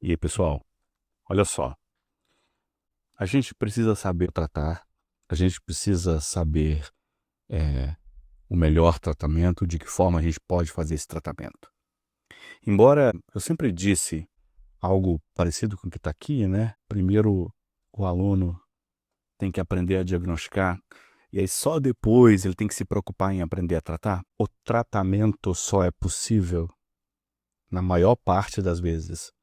E aí, pessoal, olha só, a gente precisa saber tratar, a gente precisa saber o melhor tratamento, de que forma a gente pode fazer esse tratamento. Embora eu sempre disse algo parecido com o que está aqui, né? Primeiro o aluno tem que aprender a diagnosticar, e aí só depois ele tem que se preocupar em aprender a tratar. O tratamento só é possível, na maior parte das vezes,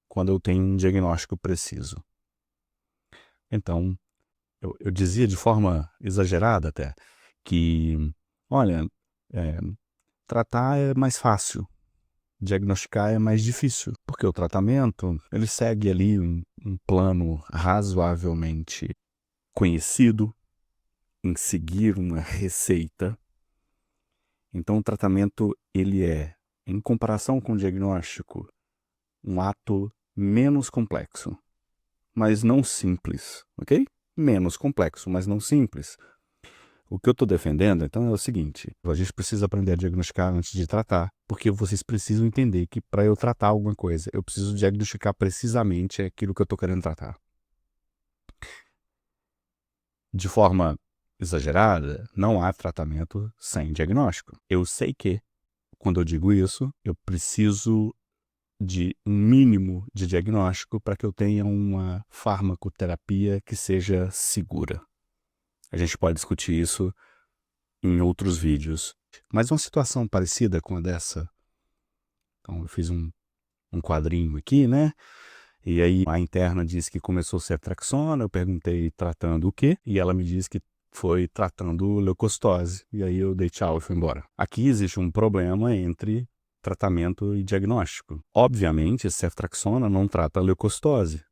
quando eu tenho um diagnóstico preciso. Então, eu dizia de forma exagerada até, que, olha, é, tratar é mais fácil, diagnosticar é mais difícil, porque o tratamento, ele segue ali um plano razoavelmente conhecido, em seguir uma receita. Então, o tratamento, ele é, em comparação com o diagnóstico, um ato menos complexo, mas não simples, ok? Menos complexo, mas não simples. O que eu estou defendendo, então, é o seguinte: a gente precisa aprender a diagnosticar antes de tratar, porque vocês precisam entender que para eu tratar alguma coisa, eu preciso diagnosticar precisamente aquilo que eu estou querendo tratar. De forma exagerada, não há tratamento sem diagnóstico. Eu sei que, quando eu digo isso, eu preciso de um mínimo de diagnóstico para que eu tenha uma farmacoterapia que seja segura. A gente pode discutir isso em outros vídeos. Mas uma situação parecida com a dessa, então eu fiz um quadrinho aqui, né? E aí a interna disse que começou ceftriaxona, eu perguntei tratando o quê? E ela me disse que foi tratando leucocitose. E aí eu dei tchau e fui embora. Aqui existe um problema entre tratamento e diagnóstico. Obviamente, ceftriaxona não trata a leucocitose.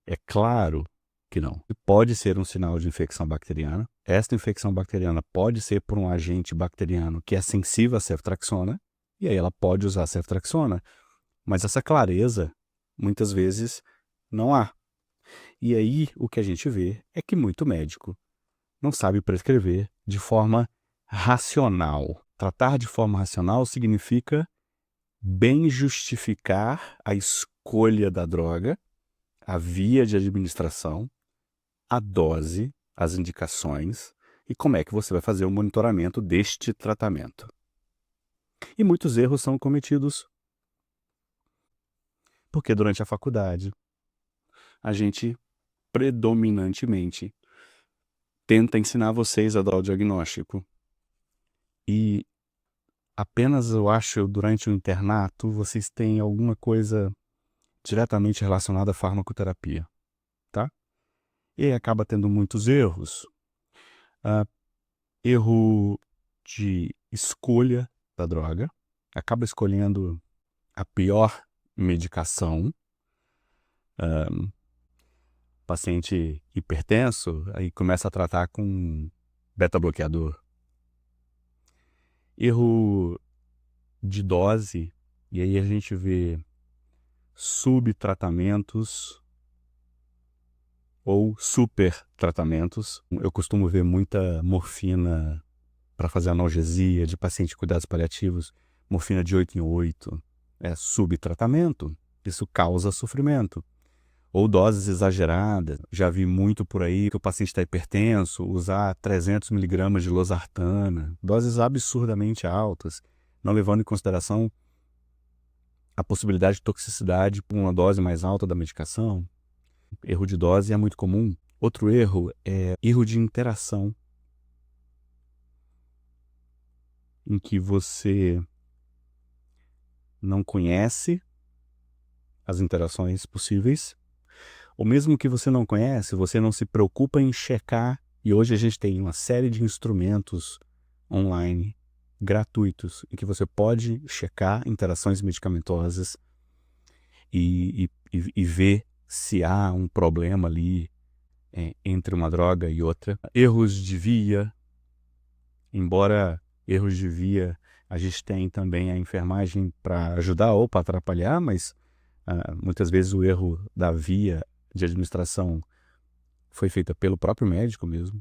É claro que não. Pode ser um sinal de infecção bacteriana. Esta infecção bacteriana pode ser por um agente bacteriano que é sensível à ceftriaxona, e aí ela pode usar a ceftriaxona. Mas essa clareza, muitas vezes, não há. E aí o que a gente vê é que muito médico não sabe prescrever de forma racional. Tratar de forma racional significa bem justificar a escolha da droga, a via de administração, a dose, as indicações e como é que você vai fazer o monitoramento deste tratamento. E muitos erros são cometidos porque durante a faculdade a gente predominantemente tenta ensinar vocês a dar o diagnóstico. E apenas, eu acho, durante o internato, vocês têm alguma coisa diretamente relacionada à farmacoterapia, tá? E aí acaba tendo muitos erros. Erro de escolha da droga, acaba escolhendo a pior medicação. Paciente hipertenso, aí começa a tratar com beta-bloqueador. Erro de dose, e aí a gente vê subtratamentos ou supertratamentos. Eu costumo ver muita morfina para fazer analgesia de paciente de cuidados paliativos, morfina de 8 em 8. É subtratamento, isso causa sofrimento. Ou doses exageradas. Já vi muito por aí que o paciente está hipertenso, usar 300 miligramas de losartana, doses absurdamente altas, não levando em consideração a possibilidade de toxicidade por uma dose mais alta da medicação. Erro de dose é muito comum. Outro erro é erro de interação, em que você não conhece as interações possíveis, ou mesmo que você não conhece, você não se preocupa em checar. E hoje a gente tem uma série de instrumentos online gratuitos em que você pode checar interações medicamentosas e ver se há um problema ali entre uma droga e outra. Erros de via, embora erros de via a gente tem também a enfermagem para ajudar ou para atrapalhar, mas muitas vezes o erro da via de administração foi feita pelo próprio médico mesmo.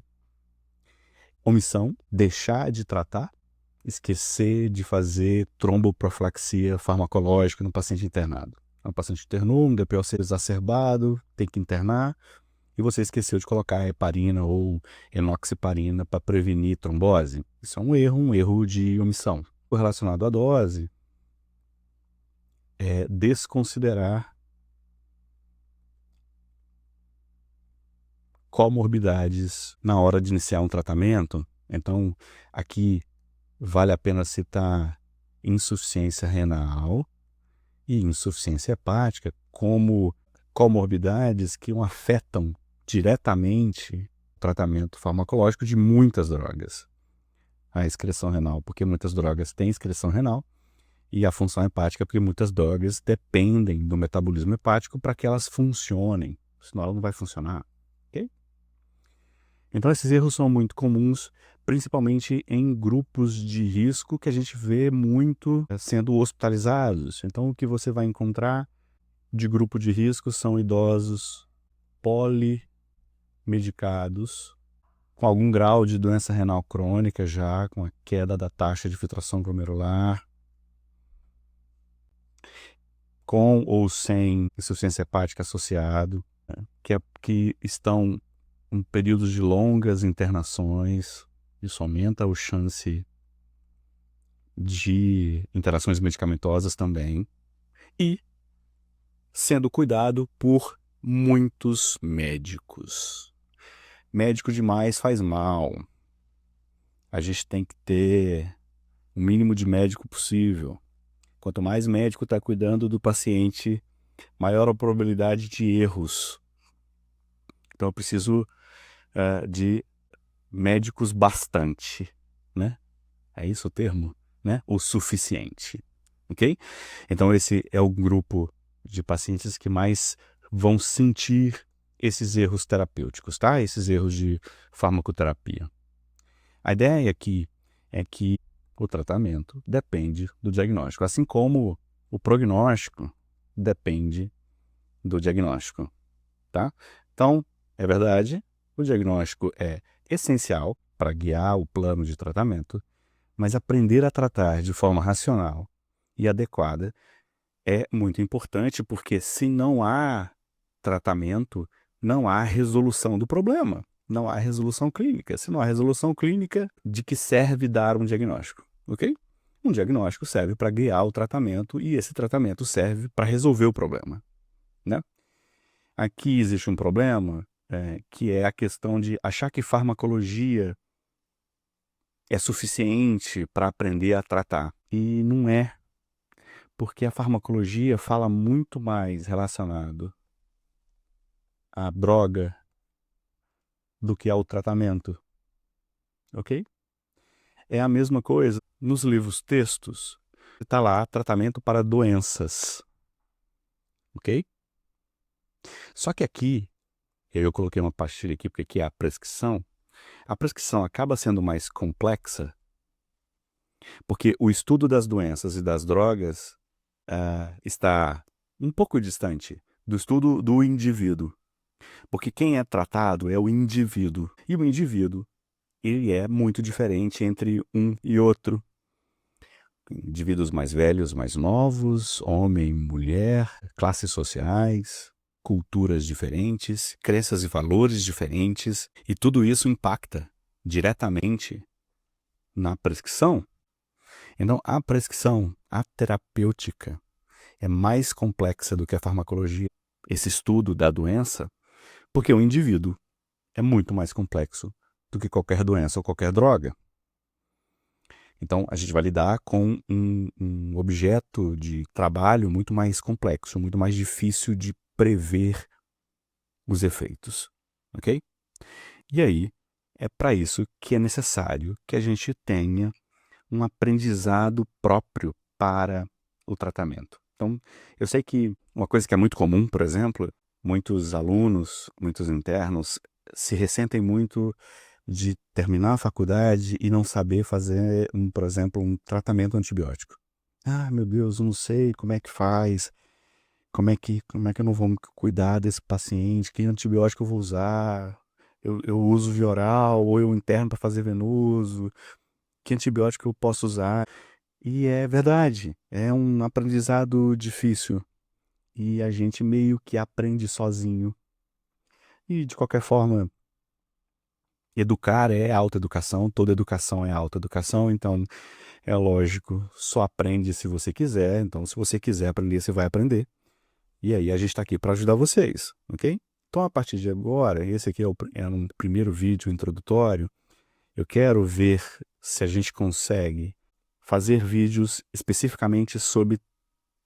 Omissão, deixar de tratar. esquecer de fazer tromboprofilaxia farmacológica no paciente internado. O paciente internou, um DPOC exacerbado, tem que internar, e você esqueceu de colocar heparina ou enoxiparina para prevenir trombose. Isso é um erro de omissão. O relacionado à dose é desconsiderar comorbidades na hora de iniciar um tratamento. Então, aqui vale a pena citar insuficiência renal e insuficiência hepática como comorbidades que não afetam diretamente o tratamento farmacológico de muitas drogas. A excreção renal, porque muitas drogas têm excreção renal, e a função hepática, porque muitas drogas dependem do metabolismo hepático para que elas funcionem, senão ela não vai funcionar. Ok? Então esses erros são muito comuns, principalmente em grupos de risco que a gente vê muito sendo hospitalizados. Então o que você vai encontrar de grupo de risco são idosos polimedicados, com algum grau de doença renal crônica já, com a queda da taxa de filtração glomerular, com ou sem insuficiência hepática associado, né, que estão em períodos de longas internações. Isso aumenta a chance de interações medicamentosas também. E sendo cuidado por muitos médicos. Médico demais faz mal. A gente tem que ter o mínimo de médico possível. Quanto mais médico está cuidando do paciente, maior a probabilidade de erros. Então eu preciso de médicos bastante, né? É isso o termo, né? O suficiente, ok? Então esse é o grupo de pacientes que mais vão sentir esses erros terapêuticos, tá? Esses erros de farmacoterapia. A ideia aqui é que o tratamento depende do diagnóstico, assim como o prognóstico depende do diagnóstico, tá? Então, é verdade, o diagnóstico é essencial para guiar o plano de tratamento, mas aprender a tratar de forma racional e adequada é muito importante, porque se não há tratamento, não há resolução do problema, não há resolução clínica. Se não há resolução clínica, de que serve dar um diagnóstico, ok? Um diagnóstico serve para guiar o tratamento e esse tratamento serve para resolver o problema, né? Aqui existe um problema, que é a questão de achar que farmacologia é suficiente para aprender a tratar. E não é, porque a farmacologia fala muito mais relacionado à droga do que ao tratamento, ok? É a mesma coisa nos livros textos, está lá tratamento para doenças, ok? Só que aqui, eu coloquei uma pastilha aqui porque aqui é a prescrição acaba sendo mais complexa, porque o estudo das doenças e das drogas está um pouco distante do estudo do indivíduo. Porque quem é tratado é o indivíduo. E o indivíduo, ele é muito diferente entre um e outro. Indivíduos mais velhos, mais novos, homem, mulher, classes sociais, culturas diferentes, crenças e valores diferentes. E tudo isso impacta diretamente na prescrição. Então, a prescrição, a terapêutica, é mais complexa do que a farmacologia, esse estudo da doença, porque o indivíduo é muito mais complexo do que qualquer doença ou qualquer droga. Então, a gente vai lidar com um objeto de trabalho muito mais complexo, muito mais difícil de prever os efeitos, ok? E aí, é para isso que é necessário que a gente tenha um aprendizado próprio para o tratamento. Então, eu sei que uma coisa que é muito comum, por exemplo, muitos alunos, muitos internos se ressentem muito de terminar a faculdade e não saber fazer, por exemplo, um tratamento antibiótico. Ah, meu Deus, eu não sei como é que faz, como é que eu não vou cuidar desse paciente, que antibiótico eu vou usar, eu uso via oral ou eu interno para fazer venoso. que antibiótico eu posso usar. E é verdade, é um aprendizado difícil. E a gente meio que aprende sozinho. E de qualquer forma, educar é autoeducação, toda educação é autoeducação, então é lógico, só aprende se você quiser. Então, se você quiser aprender, você vai aprender. E aí a gente está aqui para ajudar vocês, ok? Então, a partir de agora, esse aqui é um primeiro vídeo introdutório. Eu quero ver se a gente consegue fazer vídeos especificamente sobre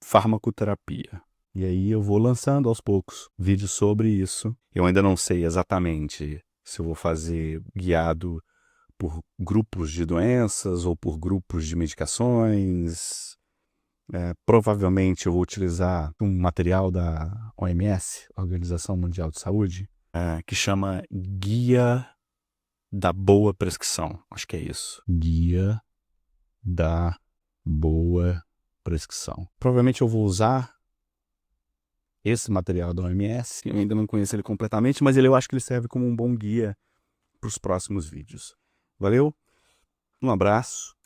farmacoterapia. E aí eu vou lançando aos poucos vídeos sobre isso. Eu ainda não sei exatamente se eu vou fazer guiado por grupos de doenças ou por grupos de medicações. Provavelmente eu vou utilizar um material da OMS, Organização Mundial de Saúde, que chama Guia da Boa Prescrição. Acho que é isso. Guia da Boa Prescrição. Provavelmente eu vou usar esse material da OMS. Eu ainda não conheço ele completamente, mas eu acho que ele serve como um bom guia para os próximos vídeos. Valeu? Um abraço.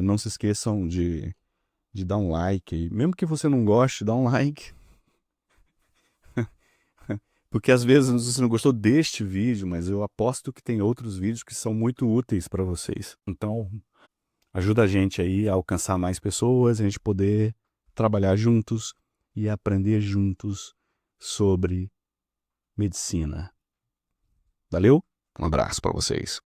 Não se esqueçam de dar um like. Mesmo que você não goste, dá um like. Porque às vezes você não gostou deste vídeo, mas eu aposto que tem outros vídeos que são muito úteis para vocês. Então, ajuda a gente aí a alcançar mais pessoas, a gente poder trabalhar juntos e aprender juntos sobre medicina. Valeu? Um abraço para vocês.